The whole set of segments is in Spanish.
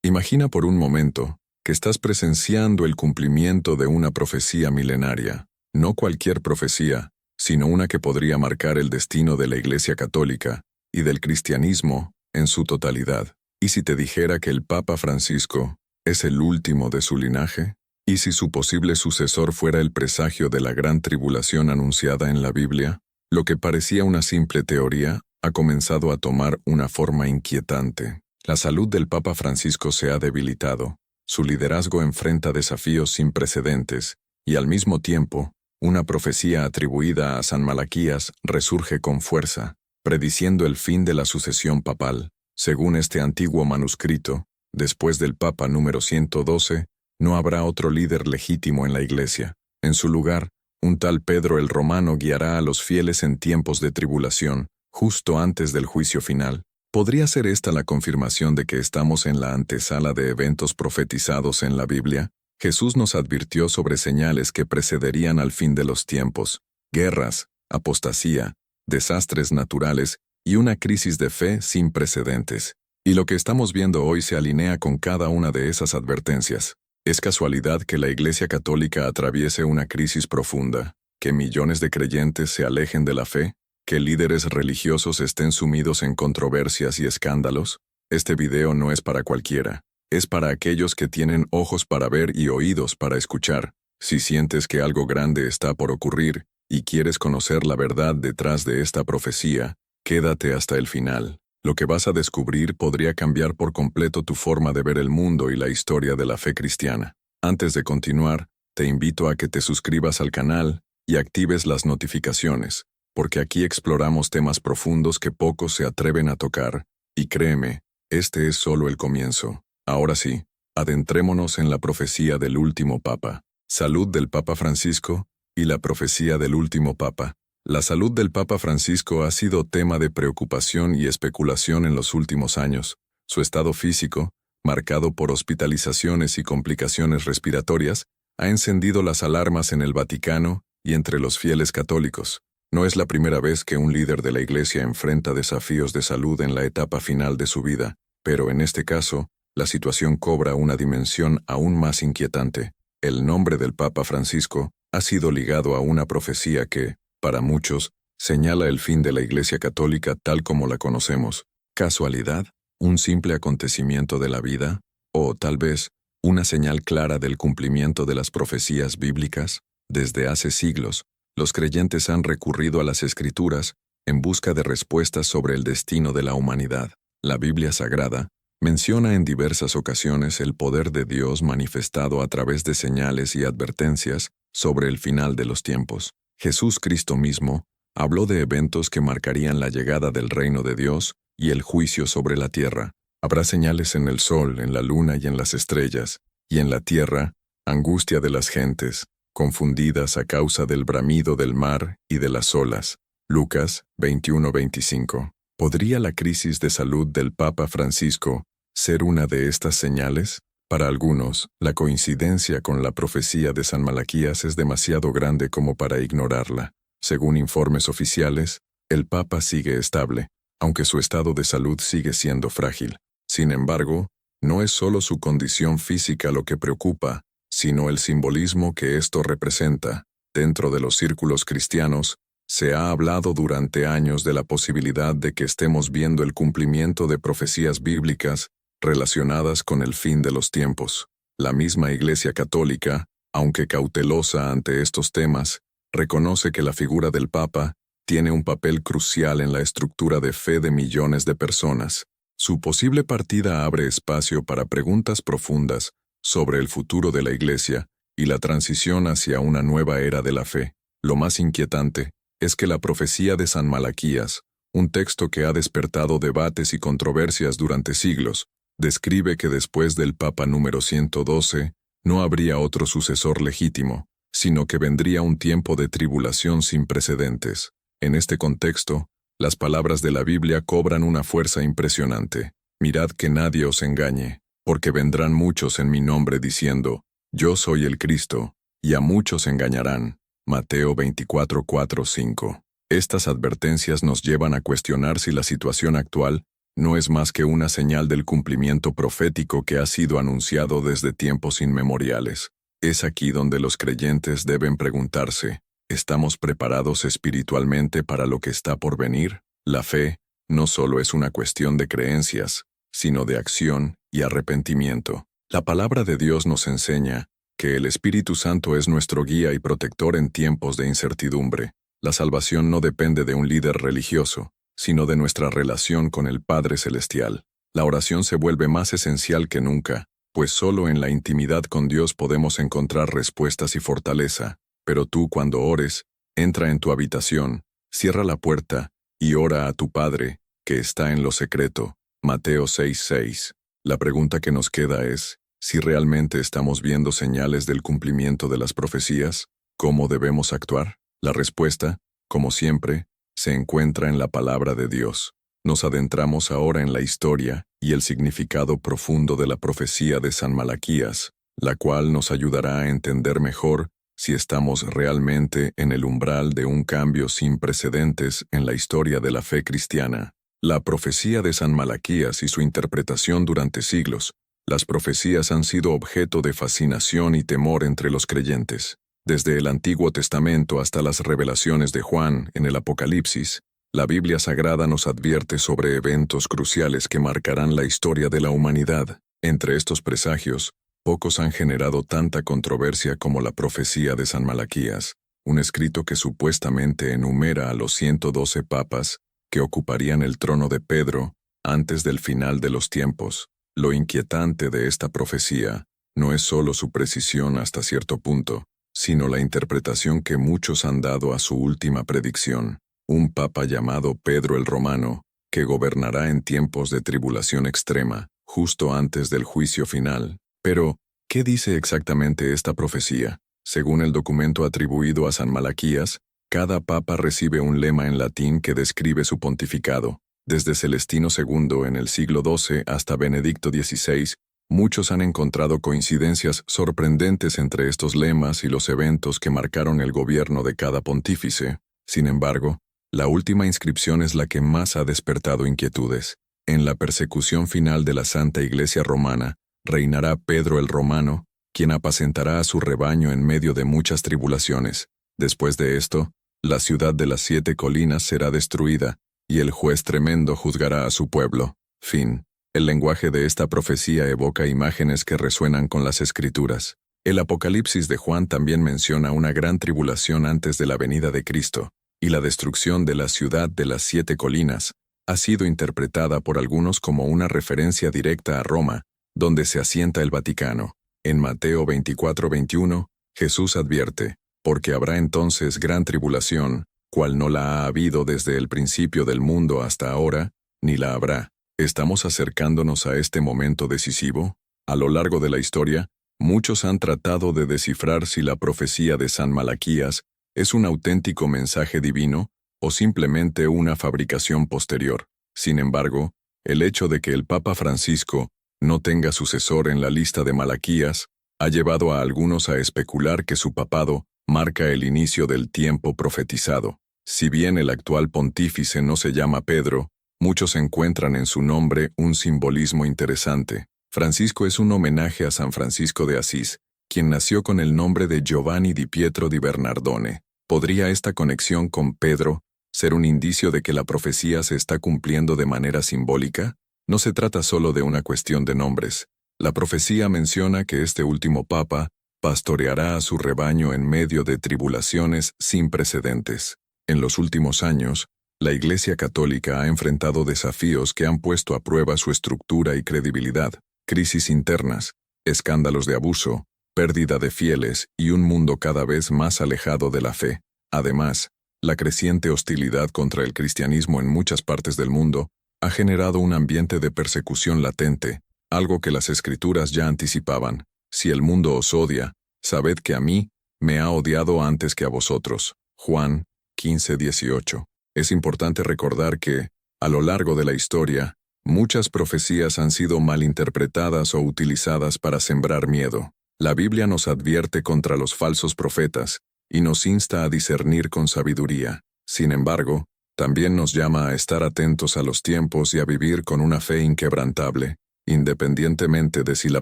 Imagina por un momento que estás presenciando el cumplimiento de una profecía milenaria, no cualquier profecía, sino una que podría marcar el destino de la Iglesia Católica y del cristianismo en su totalidad. ¿Y si te dijera que el Papa Francisco es el último de su linaje? ¿Y si su posible sucesor fuera el presagio de la gran tribulación anunciada en la Biblia? Lo que parecía una simple teoría ha comenzado a tomar una forma inquietante. La salud del Papa Francisco se ha debilitado, su liderazgo enfrenta desafíos sin precedentes, y al mismo tiempo, una profecía atribuida a San Malaquías resurge con fuerza, prediciendo el fin de la sucesión papal. Según este antiguo manuscrito, después del Papa número 112, no habrá otro líder legítimo en la Iglesia. En su lugar, un tal Pedro el Romano guiará a los fieles en tiempos de tribulación, justo antes del juicio final. ¿Podría ser esta la confirmación de que estamos en la antesala de eventos profetizados en la Biblia? Jesús nos advirtió sobre señales que precederían al fin de los tiempos: guerras, apostasía, desastres naturales y una crisis de fe sin precedentes. Y lo que estamos viendo hoy se alinea con cada una de esas advertencias. ¿Es casualidad que la Iglesia Católica atraviese una crisis profunda, que millones de creyentes se alejen de la fe, que líderes religiosos estén sumidos en controversias y escándalos? Este video no es para cualquiera, es para aquellos que tienen ojos para ver y oídos para escuchar. Si sientes que algo grande está por ocurrir y quieres conocer la verdad detrás de esta profecía, quédate hasta el final. Lo que vas a descubrir podría cambiar por completo tu forma de ver el mundo y la historia de la fe cristiana. Antes de continuar, te invito a que te suscribas al canal y actives las notificaciones, porque aquí exploramos temas profundos que pocos se atreven a tocar, y créeme, este es solo el comienzo. Ahora sí, adentrémonos en la profecía del último Papa. Salud del Papa Francisco y la profecía del último Papa. La salud del Papa Francisco ha sido tema de preocupación y especulación en los últimos años. Su estado físico, marcado por hospitalizaciones y complicaciones respiratorias, ha encendido las alarmas en el Vaticano y entre los fieles católicos. No es la primera vez que un líder de la Iglesia enfrenta desafíos de salud en la etapa final de su vida, pero en este caso, la situación cobra una dimensión aún más inquietante. El nombre del Papa Francisco ha sido ligado a una profecía que, para muchos, señala el fin de la Iglesia Católica tal como la conocemos. ¿Casualidad? ¿Un simple acontecimiento de la vida? ¿O, tal vez, una señal clara del cumplimiento de las profecías bíblicas? Desde hace siglos, los creyentes han recurrido a las Escrituras en busca de respuestas sobre el destino de la humanidad. La Biblia Sagrada menciona en diversas ocasiones el poder de Dios manifestado a través de señales y advertencias sobre el final de los tiempos. Jesús Cristo mismo habló de eventos que marcarían la llegada del reino de Dios y el juicio sobre la tierra. Habrá señales en el sol, en la luna y en las estrellas, y en la tierra, angustia de las gentes, confundidas a causa del bramido del mar y de las olas. Lucas 21:25. ¿Podría la crisis de salud del Papa Francisco ser una de estas señales? Para algunos, la coincidencia con la profecía de San Malaquías es demasiado grande como para ignorarla. Según informes oficiales, el Papa sigue estable, aunque su estado de salud sigue siendo frágil. Sin embargo, no es solo su condición física lo que preocupa, sino el simbolismo que esto representa. Dentro de los círculos cristianos, se ha hablado durante años de la posibilidad de que estemos viendo el cumplimiento de profecías bíblicas relacionadas con el fin de los tiempos. La misma Iglesia Católica, aunque cautelosa ante estos temas, reconoce que la figura del Papa tiene un papel crucial en la estructura de fe de millones de personas. Su posible partida abre espacio para preguntas profundas sobre el futuro de la Iglesia y la transición hacia una nueva era de la fe. Lo más inquietante es que la profecía de San Malaquías, un texto que ha despertado debates y controversias durante siglos, describe que después del Papa número 112 no habría otro sucesor legítimo, sino que vendría un tiempo de tribulación sin precedentes. En este contexto, las palabras de la Biblia cobran una fuerza impresionante. Mirad que nadie os engañe, porque vendrán muchos en mi nombre diciendo, yo soy el Cristo, y a muchos engañarán. Mateo 24:4-5. Estas advertencias nos llevan a cuestionar si la situación actual no es más que una señal del cumplimiento profético que ha sido anunciado desde tiempos inmemoriales. Es aquí donde los creyentes deben preguntarse, ¿estamos preparados espiritualmente para lo que está por venir? La fe no solo es una cuestión de creencias, sino de acción y arrepentimiento. La palabra de Dios nos enseña que el Espíritu Santo es nuestro guía y protector en tiempos de incertidumbre. La salvación no depende de un líder religioso, sino de nuestra relación con el Padre Celestial. La oración se vuelve más esencial que nunca, pues solo en la intimidad con Dios podemos encontrar respuestas y fortaleza. Pero tú, cuando ores, entra en tu habitación, cierra la puerta y ora a tu Padre, que está en lo secreto. Mateo 6:6. La pregunta que nos queda es, si realmente estamos viendo señales del cumplimiento de las profecías, ¿cómo debemos actuar? La respuesta, como siempre, se encuentra en la palabra de Dios. Nos adentramos ahora en la historia y el significado profundo de la profecía de San Malaquías, la cual nos ayudará a entender mejor si estamos realmente en el umbral de un cambio sin precedentes en la historia de la fe cristiana. La profecía de San Malaquías y su interpretación durante siglos. Las profecías han sido objeto de fascinación y temor entre los creyentes. Desde el Antiguo Testamento hasta las revelaciones de Juan en el Apocalipsis, la Biblia Sagrada nos advierte sobre eventos cruciales que marcarán la historia de la humanidad. Entre estos presagios, pocos han generado tanta controversia como la profecía de San Malaquías, un escrito que supuestamente enumera a los 112 papas que ocuparían el trono de Pedro antes del final de los tiempos. Lo inquietante de esta profecía no es solo su precisión hasta cierto punto, sino la interpretación que muchos han dado a su última predicción. Un papa llamado Pedro el Romano, que gobernará en tiempos de tribulación extrema, justo antes del juicio final. Pero, ¿qué dice exactamente esta profecía? Según el documento atribuido a San Malaquías, cada papa recibe un lema en latín que describe su pontificado. Desde Celestino II en el siglo XII hasta Benedicto XVI, muchos han encontrado coincidencias sorprendentes entre estos lemas y los eventos que marcaron el gobierno de cada pontífice. Sin embargo, la última inscripción es la que más ha despertado inquietudes. En la persecución final de la Santa Iglesia Romana, reinará Pedro el Romano, quien apacentará a su rebaño en medio de muchas tribulaciones. Después de esto, la ciudad de las 7 colinas será destruida, y el juez tremendo juzgará a su pueblo. Fin. El lenguaje de esta profecía evoca imágenes que resuenan con las Escrituras. El Apocalipsis de Juan también menciona una gran tribulación antes de la venida de Cristo, y la destrucción de la ciudad de las 7 colinas ha sido interpretada por algunos como una referencia directa a Roma, donde se asienta el Vaticano. En Mateo 24:21, Jesús advierte, porque habrá entonces gran tribulación, cual no la ha habido desde el principio del mundo hasta ahora, ni la habrá. ¿Estamos acercándonos a este momento decisivo? A lo largo de la historia, muchos han tratado de descifrar si la profecía de San Malaquías es un auténtico mensaje divino o simplemente una fabricación posterior. Sin embargo, el hecho de que el Papa Francisco no tenga sucesor en la lista de Malaquías ha llevado a algunos a especular que su papado marca el inicio del tiempo profetizado. Si bien el actual pontífice no se llama Pedro, muchos encuentran en su nombre un simbolismo interesante. Francisco es un homenaje a San Francisco de Asís, quien nació con el nombre de Giovanni di Pietro di Bernardone. ¿Podría esta conexión con Pedro ser un indicio de que la profecía se está cumpliendo de manera simbólica? No se trata solo de una cuestión de nombres. La profecía menciona que este último papa pastoreará a su rebaño en medio de tribulaciones sin precedentes. En los últimos años, la Iglesia Católica ha enfrentado desafíos que han puesto a prueba su estructura y credibilidad, crisis internas, escándalos de abuso, pérdida de fieles y un mundo cada vez más alejado de la fe. Además, la creciente hostilidad contra el cristianismo en muchas partes del mundo ha generado un ambiente de persecución latente, algo que las Escrituras ya anticipaban. Si el mundo os odia, sabed que a mí me ha odiado antes que a vosotros. Juan 15:18. Es importante recordar que, a lo largo de la historia, muchas profecías han sido malinterpretadas o utilizadas para sembrar miedo. La Biblia nos advierte contra los falsos profetas y nos insta a discernir con sabiduría. Sin embargo, También nos llama a estar atentos a los tiempos y a vivir con una fe inquebrantable, independientemente de si la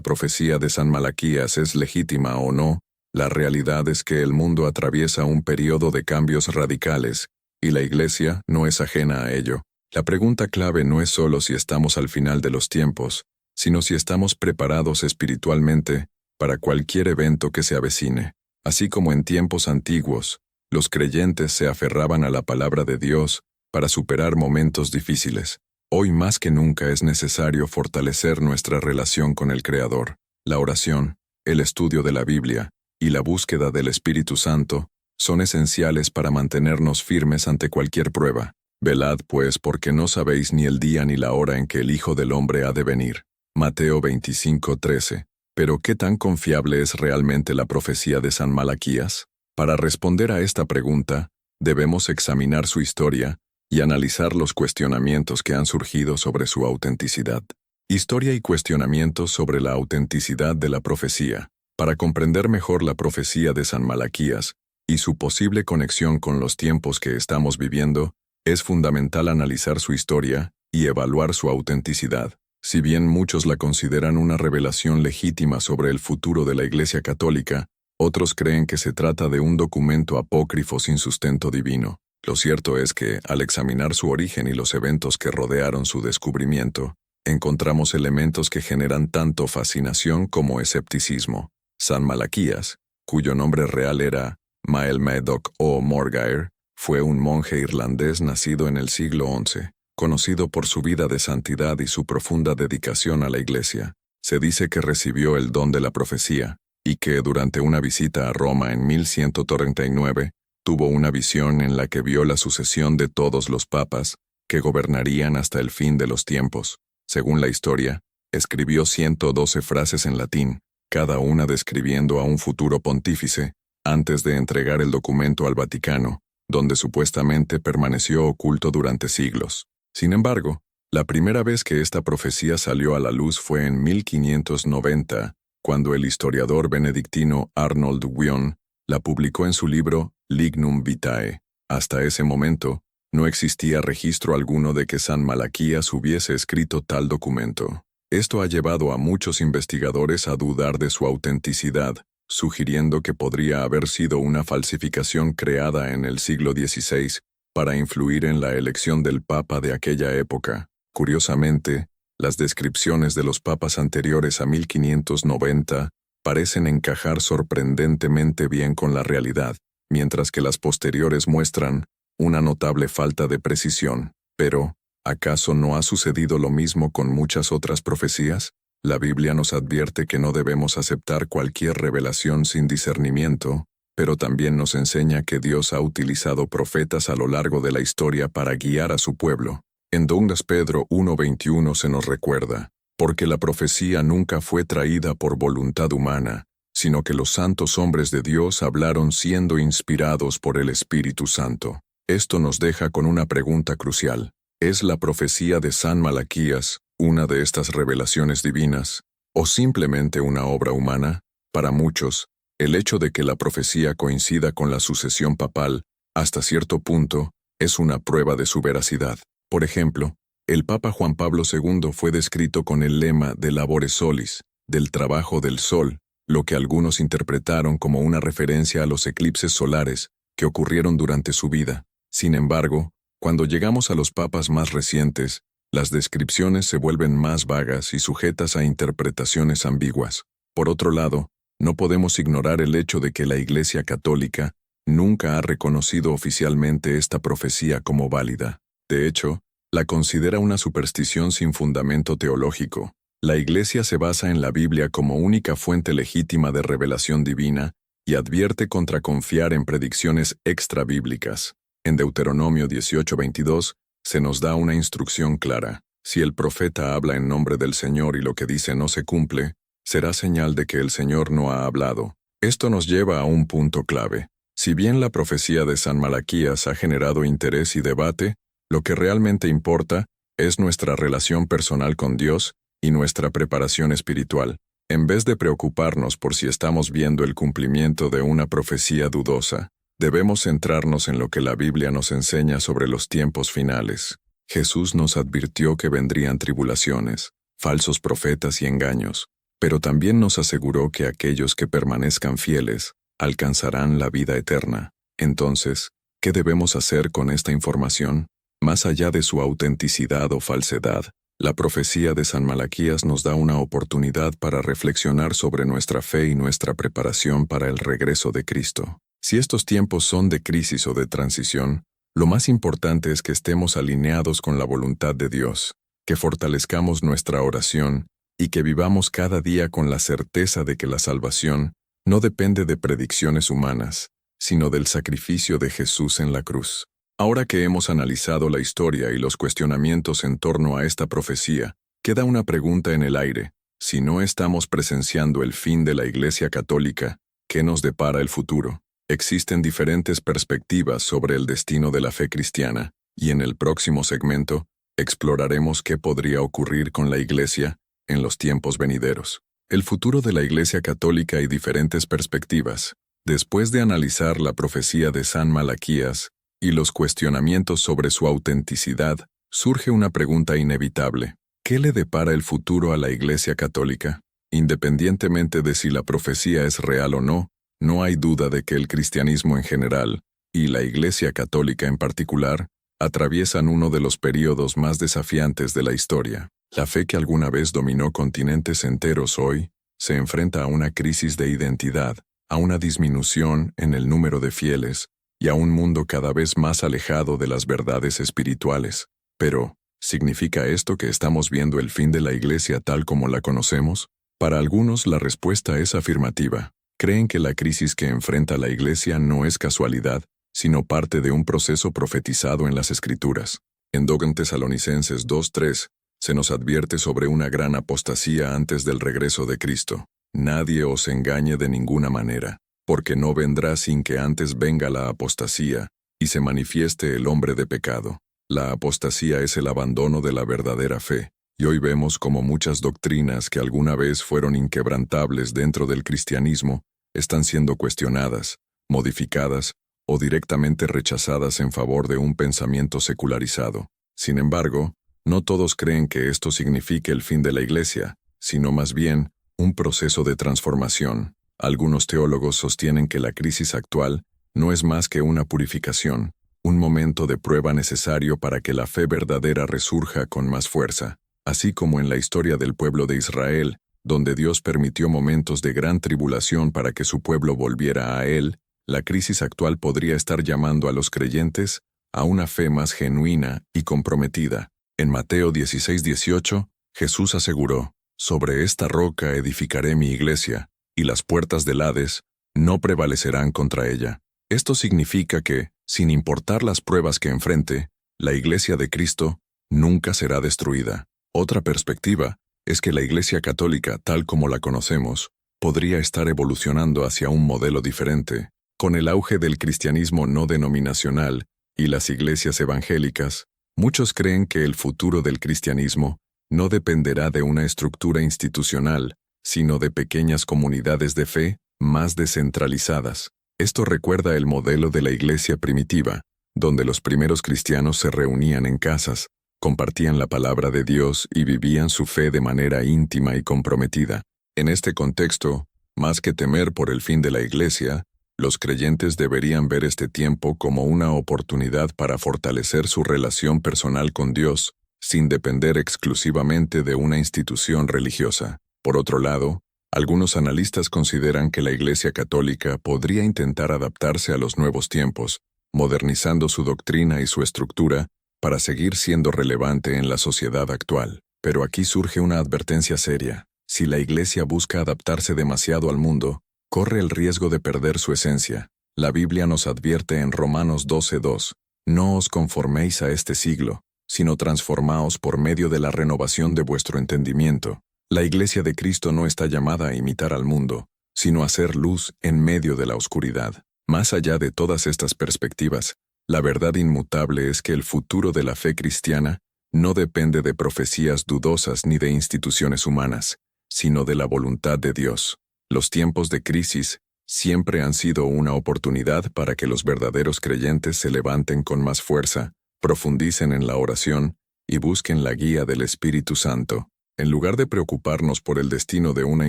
profecía de San Malaquías es legítima o no. La realidad es que el mundo atraviesa un periodo de cambios radicales, y la Iglesia no es ajena a ello. La pregunta clave no es solo si estamos al final de los tiempos, sino si estamos preparados espiritualmente para cualquier evento que se avecine. Así como en tiempos antiguos, los creyentes se aferraban a la palabra de Dios para superar momentos difíciles. Hoy más que nunca es necesario fortalecer nuestra relación con el Creador. La oración, el estudio de la Biblia y la búsqueda del Espíritu Santo son esenciales para mantenernos firmes ante cualquier prueba. Velad, pues, porque no sabéis ni el día ni la hora en que el Hijo del Hombre ha de venir. Mateo 25:13. Pero ¿qué tan confiable es realmente la profecía de San Malaquías? Para responder a esta pregunta, debemos examinar su historia y analizar los cuestionamientos que han surgido sobre su autenticidad. Historia y cuestionamientos sobre la autenticidad de la profecía. Para comprender mejor la profecía de San Malaquías y su posible conexión con los tiempos que estamos viviendo, es fundamental analizar su historia y evaluar su autenticidad. Si bien muchos la consideran una revelación legítima sobre el futuro de la Iglesia Católica, otros creen que se trata de un documento apócrifo sin sustento divino. Lo cierto es que, al examinar su origen y los eventos que rodearon su descubrimiento, encontramos elementos que generan tanto fascinación como escepticismo. San Malaquías, cuyo nombre real era Mael Medoc o Morgair, fue un monje irlandés nacido en el siglo XI, conocido por su vida de santidad y su profunda dedicación a la Iglesia. Se dice que recibió el don de la profecía, y que durante una visita a Roma en 1139, tuvo una visión en la que vio la sucesión de todos los papas, que gobernarían hasta el fin de los tiempos. Según la historia, escribió 112 frases en latín, cada una describiendo a un futuro pontífice, antes de entregar el documento al Vaticano, donde supuestamente permaneció oculto durante siglos. Sin embargo, la primera vez que esta profecía salió a la luz fue en 1590, cuando el historiador benedictino Arnold Wion la publicó en su libro Lignum Vitae. Hasta ese momento, no existía registro alguno de que San Malaquías hubiese escrito tal documento. Esto ha llevado a muchos investigadores a dudar de su autenticidad, sugiriendo que podría haber sido una falsificación creada en el siglo XVI para influir en la elección del papa de aquella época. Curiosamente, las descripciones de los papas anteriores a 1590 parecen encajar sorprendentemente bien con la realidad, mientras que las posteriores muestran una notable falta de precisión. Pero, ¿acaso no ha sucedido lo mismo con muchas otras profecías? La Biblia nos advierte que no debemos aceptar cualquier revelación sin discernimiento, pero también nos enseña que Dios ha utilizado profetas a lo largo de la historia para guiar a su pueblo. En 2 Pedro 1:21 se nos recuerda, porque la profecía nunca fue traída por voluntad humana, sino que los santos hombres de Dios hablaron siendo inspirados por el Espíritu Santo. Esto nos deja con una pregunta crucial. ¿Es la profecía de San Malaquías una de estas revelaciones divinas, o simplemente una obra humana? Para muchos, el hecho de que la profecía coincida con la sucesión papal, hasta cierto punto, es una prueba de su veracidad. Por ejemplo, el Papa Juan Pablo II fue descrito con el lema de Labore Solis, del trabajo del sol, lo que algunos interpretaron como una referencia a los eclipses solares que ocurrieron durante su vida. Sin embargo, cuando llegamos a los papas más recientes, las descripciones se vuelven más vagas y sujetas a interpretaciones ambiguas. Por otro lado, no podemos ignorar el hecho de que la Iglesia Católica nunca ha reconocido oficialmente esta profecía como válida. De hecho, la considera una superstición sin fundamento teológico. La Iglesia se basa en la Biblia como única fuente legítima de revelación divina y advierte contra confiar en predicciones extrabíblicas. En Deuteronomio 18:22 se nos da una instrucción clara. Si el profeta habla en nombre del Señor y lo que dice no se cumple, será señal de que el Señor no ha hablado. Esto nos lleva a un punto clave. Si bien la profecía de San Malaquías ha generado interés y debate, lo que realmente importa es nuestra relación personal con Dios y nuestra preparación espiritual. En vez de preocuparnos por si estamos viendo el cumplimiento de una profecía dudosa, Debemos centrarnos en lo que la Biblia nos enseña sobre los tiempos finales. Jesús nos advirtió que vendrían tribulaciones, falsos profetas y engaños, pero también nos aseguró que aquellos que permanezcan fieles alcanzarán la vida eterna. Entonces, ¿qué debemos hacer con esta información? Más allá de su autenticidad o falsedad, la profecía de San Malaquías nos da una oportunidad para reflexionar sobre nuestra fe y nuestra preparación para el regreso de Cristo. Si estos tiempos son de crisis o de transición, lo más importante es que estemos alineados con la voluntad de Dios, que fortalezcamos nuestra oración y que vivamos cada día con la certeza de que la salvación no depende de predicciones humanas, sino del sacrificio de Jesús en la cruz. Ahora que hemos analizado la historia y los cuestionamientos en torno a esta profecía, queda una pregunta en el aire. Si no estamos presenciando el fin de la Iglesia Católica, ¿qué nos depara el futuro? Existen diferentes perspectivas sobre el destino de la fe cristiana, y en el próximo segmento exploraremos qué podría ocurrir con la Iglesia en los tiempos venideros. El futuro de la Iglesia Católica y diferentes perspectivas. Después de analizar la profecía de San Malaquías y los cuestionamientos sobre su autenticidad, surge una pregunta inevitable. ¿Qué le depara el futuro a la Iglesia Católica? Independientemente de si la profecía es real o no, no hay duda de que el cristianismo en general, y la Iglesia Católica en particular, atraviesan uno de los períodos más desafiantes de la historia. La fe que alguna vez dominó continentes enteros hoy, se enfrenta a una crisis de identidad, a una disminución en el número de fieles, y a un mundo cada vez más alejado de las verdades espirituales. Pero, ¿significa esto que estamos viendo el fin de la Iglesia tal como la conocemos? Para algunos la respuesta es afirmativa. Creen que la crisis que enfrenta la Iglesia no es casualidad, sino parte de un proceso profetizado en las Escrituras. En 2 Tesalonicenses 2:3, se nos advierte sobre una gran apostasía antes del regreso de Cristo. Nadie os engañe de ninguna manera, porque no vendrá sin que antes venga la apostasía, y se manifieste el hombre de pecado. La apostasía es el abandono de la verdadera fe, y hoy vemos como muchas doctrinas que alguna vez fueron inquebrantables dentro del cristianismo, están siendo cuestionadas, modificadas o directamente rechazadas en favor de un pensamiento secularizado. Sin embargo, no todos creen que esto signifique el fin de la Iglesia, sino más bien un proceso de transformación. Algunos teólogos sostienen que la crisis actual no es más que una purificación, un momento de prueba necesario para que la fe verdadera resurja con más fuerza. Así como en la historia del pueblo de Israel, donde Dios permitió momentos de gran tribulación para que su pueblo volviera a Él, la crisis actual podría estar llamando a los creyentes a una fe más genuina y comprometida. En Mateo 16:18, Jesús aseguró: «Sobre esta roca edificaré mi iglesia, y las puertas del Hades no prevalecerán contra ella». Esto significa que, sin importar las pruebas que enfrente, la Iglesia de Cristo nunca será destruida. Otra perspectiva es que la Iglesia Católica, tal como la conocemos, podría estar evolucionando hacia un modelo diferente. Con el auge del cristianismo no denominacional y las iglesias evangélicas, muchos creen que el futuro del cristianismo no dependerá de una estructura institucional, sino de pequeñas comunidades de fe más descentralizadas. Esto recuerda el modelo de la iglesia primitiva, donde los primeros cristianos se reunían en casas, compartían la palabra de Dios y vivían su fe de manera íntima y comprometida. En este contexto, más que temer por el fin de la iglesia, los creyentes deberían ver este tiempo como una oportunidad para fortalecer su relación personal con Dios, sin depender exclusivamente de una institución religiosa. Por otro lado, algunos analistas consideran que la Iglesia Católica podría intentar adaptarse a los nuevos tiempos, modernizando su doctrina y su estructura para seguir siendo relevante en la sociedad actual. Pero aquí surge una advertencia seria. Si la Iglesia busca adaptarse demasiado al mundo, corre el riesgo de perder su esencia. La Biblia nos advierte en Romanos 12:2, «No os conforméis a este siglo, sino transformaos por medio de la renovación de vuestro entendimiento». La Iglesia de Cristo no está llamada a imitar al mundo, sino a ser luz en medio de la oscuridad. Más allá de todas estas perspectivas, la verdad inmutable es que el futuro de la fe cristiana no depende de profecías dudosas ni de instituciones humanas, sino de la voluntad de Dios. Los tiempos de crisis siempre han sido una oportunidad para que los verdaderos creyentes se levanten con más fuerza, profundicen en la oración y busquen la guía del Espíritu Santo. En lugar de preocuparnos por el destino de una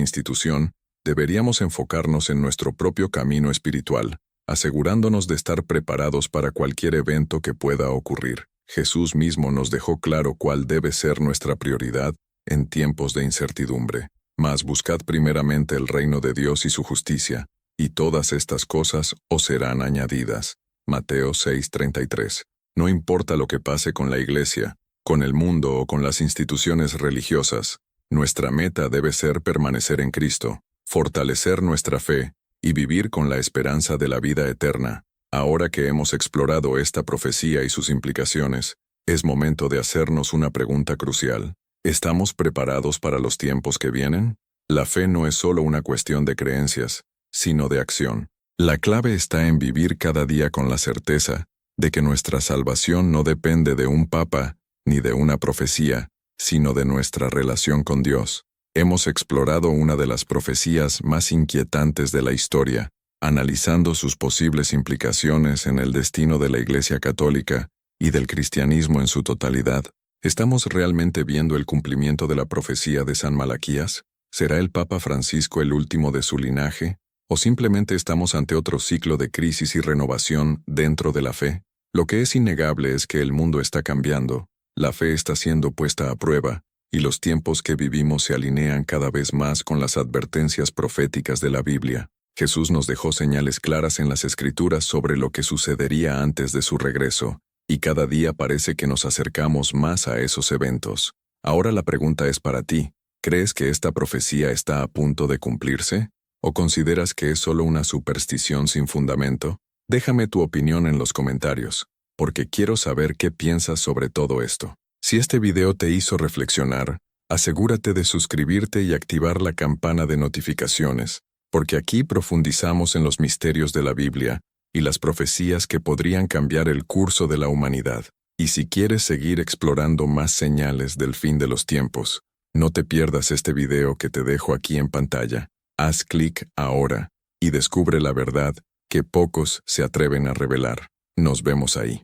institución, deberíamos enfocarnos en nuestro propio camino espiritual, asegurándonos de estar preparados para cualquier evento que pueda ocurrir. Jesús mismo nos dejó claro cuál debe ser nuestra prioridad en tiempos de incertidumbre. Mas buscad primeramente el reino de Dios y su justicia, y todas estas cosas os serán añadidas. Mateo 6:33. No importa lo que pase con la Iglesia, con el mundo o con las instituciones religiosas, nuestra meta debe ser permanecer en Cristo, fortalecer nuestra fe y vivir con la esperanza de la vida eterna. Ahora que hemos explorado esta profecía y sus implicaciones, es momento de hacernos una pregunta crucial. ¿Estamos preparados para los tiempos que vienen? La fe no es solo una cuestión de creencias, sino de acción. La clave está en vivir cada día con la certeza de que nuestra salvación no depende de un papa ni de una profecía, sino de nuestra relación con Dios. Hemos explorado una de las profecías más inquietantes de la historia, analizando sus posibles implicaciones en el destino de la Iglesia Católica y del cristianismo en su totalidad. ¿Estamos realmente viendo el cumplimiento de la profecía de San Malaquías? ¿Será el Papa Francisco el último de su linaje? ¿O simplemente estamos ante otro ciclo de crisis y renovación dentro de la fe? Lo que es innegable es que el mundo está cambiando, la fe está siendo puesta a prueba, y los tiempos que vivimos se alinean cada vez más con las advertencias proféticas de la Biblia. Jesús nos dejó señales claras en las Escrituras sobre lo que sucedería antes de su regreso, y cada día parece que nos acercamos más a esos eventos. Ahora la pregunta es para ti. ¿Crees que esta profecía está a punto de cumplirse? ¿O consideras que es solo una superstición sin fundamento? Déjame tu opinión en los comentarios, porque quiero saber qué piensas sobre todo esto. Si este video te hizo reflexionar, asegúrate de suscribirte y activar la campana de notificaciones, porque aquí profundizamos en los misterios de la Biblia y las profecías que podrían cambiar el curso de la humanidad. Y si quieres seguir explorando más señales del fin de los tiempos, no te pierdas este video que te dejo aquí en pantalla. Haz clic ahora y descubre la verdad que pocos se atreven a revelar. Nos vemos ahí.